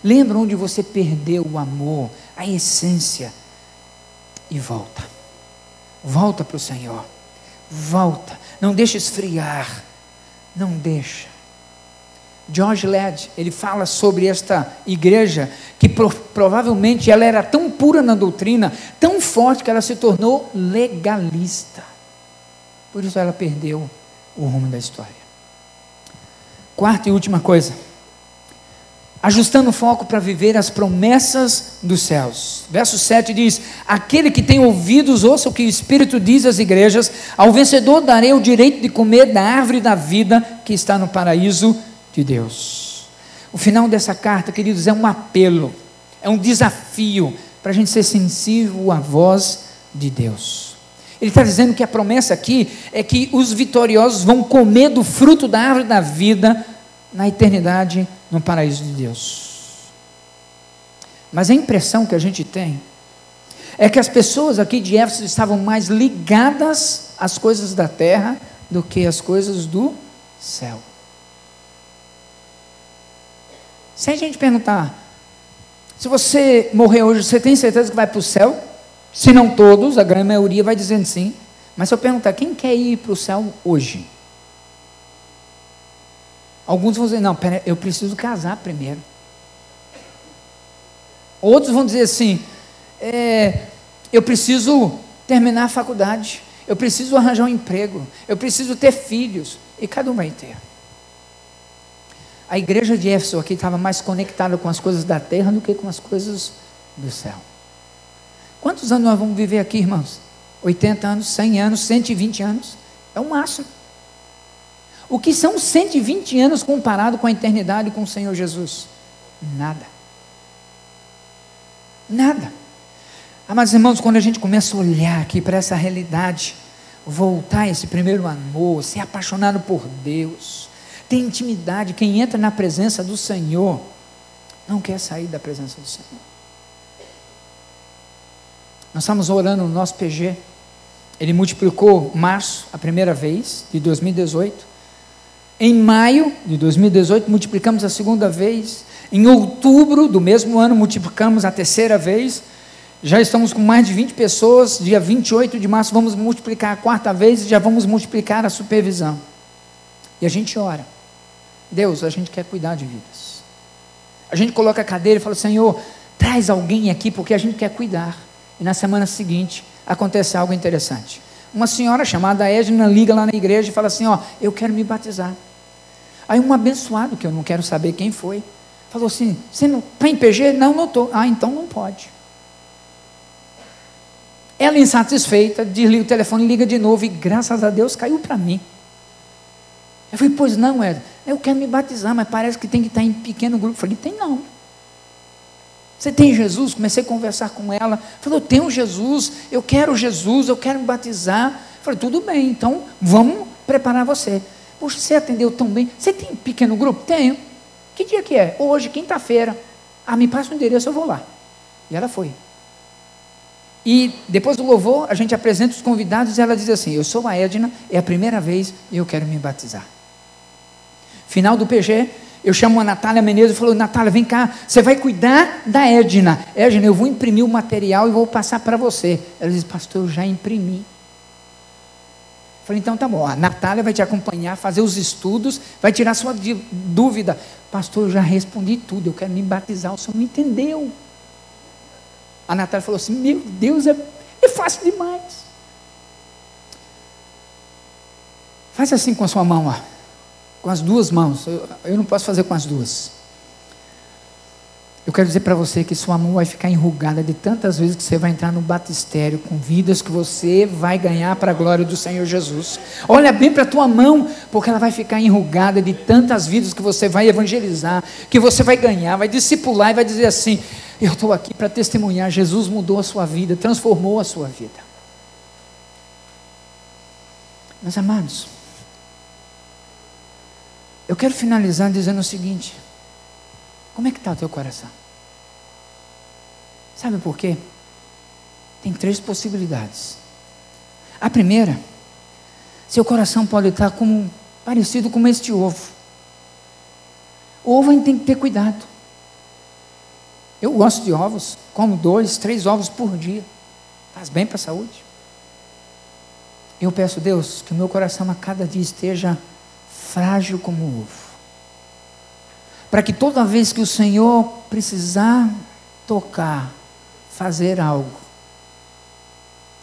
lembra onde você perdeu o amor, a essência, e volta para o Senhor, volta, não deixa esfriar, não deixa. George Led, ele fala sobre esta igreja, que provavelmente ela era tão pura na doutrina, tão forte, que ela se tornou legalista, por isso ela perdeu o rumo da história. Quarta e última coisa: ajustando o foco para viver as promessas dos céus. Verso 7 diz: aquele que tem ouvidos, ouça o que o Espírito diz às igrejas. Ao vencedor darei o direito de comer da árvore da vida que está no paraíso de Deus. O final dessa carta, queridos, é um apelo, é um desafio para a gente ser sensível à voz de Deus. Ele está dizendo que a promessa aqui é que os vitoriosos vão comer do fruto da árvore da vida na eternidade, no paraíso de Deus. Mas a impressão que a gente tem é que as pessoas aqui de Éfeso estavam mais ligadas às coisas da terra do que às coisas do céu. Se a gente perguntar, se você morrer hoje, você tem certeza que vai para o céu? Se não todos, a grande maioria vai dizendo sim. Mas se eu perguntar, quem quer ir para o céu hoje? Alguns vão dizer, não, pera, eu preciso casar primeiro. Outros vão dizer assim, eu preciso terminar a faculdade, eu preciso arranjar um emprego, eu preciso ter filhos, e cada um vai ter. A igreja de Éfeso aqui estava mais conectada com as coisas da terra do que com as coisas do céu. Quantos anos nós vamos viver aqui, irmãos? 80 anos, 100 anos, 120 anos? É o máximo. O que são 120 anos comparado com a eternidade com o Senhor Jesus? Nada. Nada. Mas irmãos, quando a gente começa a olhar aqui para essa realidade, voltar a esse primeiro amor, ser apaixonado por Deus, ter intimidade, quem entra na presença do Senhor, não quer sair da presença do Senhor. Nós estamos orando no nosso PG, ele multiplicou março, a primeira vez, de 2018, em maio de 2018, multiplicamos a segunda vez. Em outubro do mesmo ano, multiplicamos a terceira vez. Já estamos com mais de 20 pessoas. Dia 28 de março, vamos multiplicar a quarta vez e já vamos multiplicar a supervisão. E a gente ora. Deus, a gente quer cuidar de vidas. A gente coloca a cadeira e fala, Senhor, traz alguém aqui porque a gente quer cuidar. E na semana seguinte, acontece algo interessante. Uma senhora chamada Edna liga lá na igreja e fala assim, eu quero me batizar. Aí um abençoado, que eu não quero saber quem foi, falou assim, você não está em PG? Não, não estou. Então não pode. Ela insatisfeita, desliga o telefone, liga de novo e graças a Deus caiu para mim. Eu falei, pois não, Edna, eu quero me batizar, mas parece que tem que estar em pequeno grupo. Eu falei, tem não. Você tem Jesus? Comecei a conversar com ela. Falei, eu tenho Jesus, eu quero me batizar. Falei, tudo bem, então vamos preparar você. Poxa, você atendeu tão bem. Você tem pequeno grupo? Tenho. Que dia que é? Hoje, quinta-feira. Me passa o endereço, eu vou lá. E ela foi. E depois do louvor, a gente apresenta os convidados e ela diz assim, eu sou a Edna, é a primeira vez e eu quero me batizar. Final do PG, eu chamo a Natália Menezes e falo, Natália, vem cá, você vai cuidar da Edna. Edna, eu vou imprimir o material e vou passar para você. Ela diz, pastor, eu já imprimi. Eu falei, então tá bom, a Natália vai te acompanhar, fazer os estudos, vai tirar sua dúvida. Pastor, eu já respondi tudo, eu quero me batizar, o senhor não entendeu. A Natália falou assim, meu Deus, é fácil demais. Faz assim com a sua mão, com as duas mãos, eu não posso fazer com as duas. Eu quero dizer para você que sua mão vai ficar enrugada de tantas vezes que você vai entrar no batistério, com vidas que você vai ganhar para a glória do Senhor Jesus. Olha bem para a tua mão, porque ela vai ficar enrugada de tantas vidas que você vai evangelizar, que você vai ganhar, vai discipular e vai dizer assim, eu estou aqui para testemunhar, Jesus mudou a sua vida, transformou a sua vida. Meus amados, eu quero finalizar dizendo o seguinte, como é que está o teu coração? Sabe por quê? Tem 3 possibilidades. A primeira, seu coração pode estar parecido com este ovo. O ovo a gente tem que ter cuidado. Eu gosto de ovos, como 2, 3 ovos por dia. Faz bem para a saúde. Eu peço a Deus que o meu coração a cada dia esteja frágil como o ovo. Para que toda vez que o Senhor precisar tocar, fazer algo,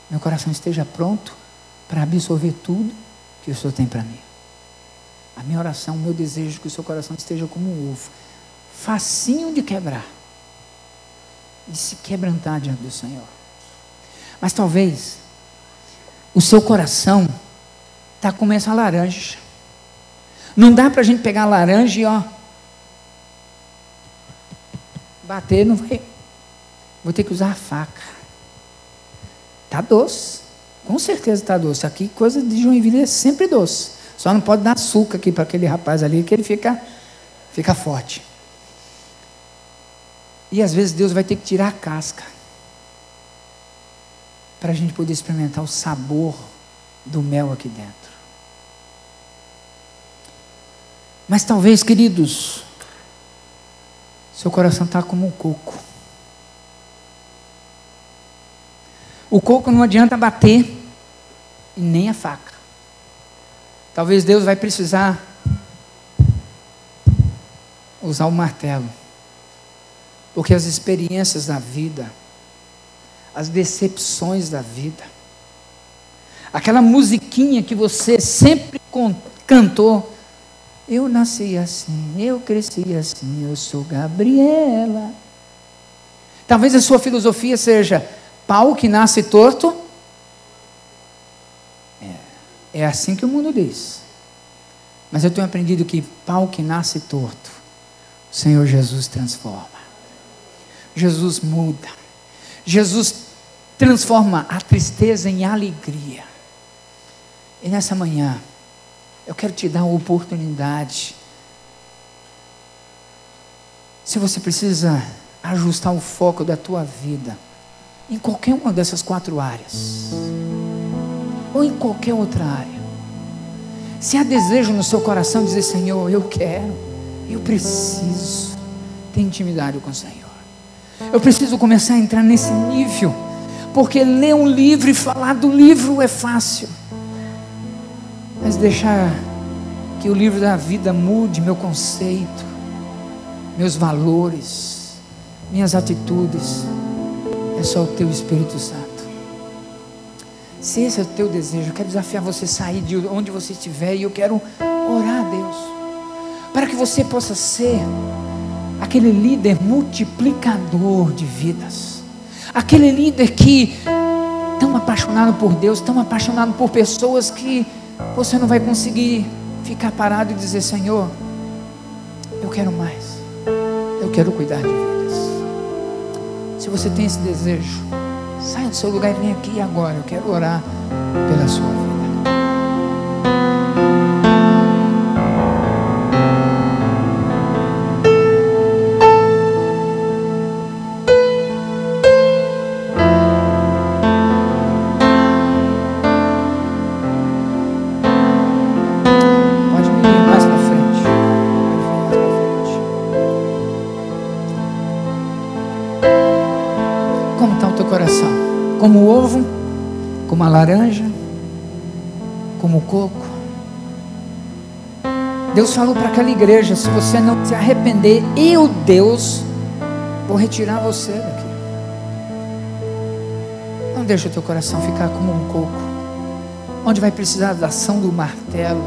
meu coração esteja pronto para absorver tudo que o Senhor tem para mim. A minha oração, o meu desejo é que o seu coração esteja como um ovo, facinho de quebrar, de se quebrantar diante do Senhor. Mas talvez o seu coração está como essa laranja. Não dá para a gente pegar a laranja e bater, não vai. Vou ter que usar a faca. Está doce, com certeza está doce. Aqui coisa de Joinville é sempre doce. Só não pode dar açúcar aqui para aquele rapaz ali, que ele fica forte. E às vezes Deus vai ter que tirar a casca para a gente poder experimentar o sabor do mel aqui dentro. Mas talvez, queridos, seu coração está como um coco. O coco não adianta bater e nem a faca. Talvez Deus vai precisar usar o martelo, porque as experiências da vida, as decepções da vida, aquela musiquinha que você sempre cantou, eu nasci assim, eu cresci assim, eu sou Gabriela. Talvez a sua filosofia seja, pau que nasce torto, é assim que o mundo diz. Mas eu tenho aprendido que pau que nasce torto, o Senhor Jesus transforma. Jesus muda. Jesus transforma a tristeza em alegria. E nessa manhã, eu quero te dar uma oportunidade. Se você precisa ajustar o foco da tua vida, em qualquer uma dessas 4 áreas, ou em qualquer outra área, se há desejo no seu coração dizer, Senhor, eu quero, eu preciso ter intimidade com o Senhor, eu preciso começar a entrar nesse nível, porque ler um livro e falar do livro é fácil, mas deixar que o livro da vida mude meu conceito, meus valores, minhas atitudes, é só o teu Espírito Santo. Se esse é o teu desejo, eu quero desafiar você a sair de onde você estiver, e eu quero orar a Deus, para que você possa ser aquele líder multiplicador de vidas, aquele líder que, tão apaixonado por Deus, tão apaixonado por pessoas, que você não vai conseguir ficar parado e dizer, Senhor, eu quero mais, eu quero cuidar de vidas. Se você tem esse desejo, saia do seu lugar e vem aqui agora. Eu quero orar pela sua vida. Pode vir mais para frente. Como está o teu coração? Como o ovo, como a laranja, como o coco. Deus falou para aquela igreja, se você não se arrepender, eu, Deus, vou retirar você daqui. Não deixa o teu coração ficar como um coco, onde vai precisar da ação do martelo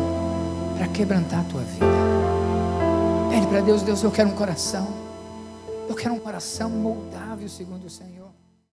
para quebrantar a tua vida. Pede para Deus, Deus, eu quero um coração moldável segundo o Senhor.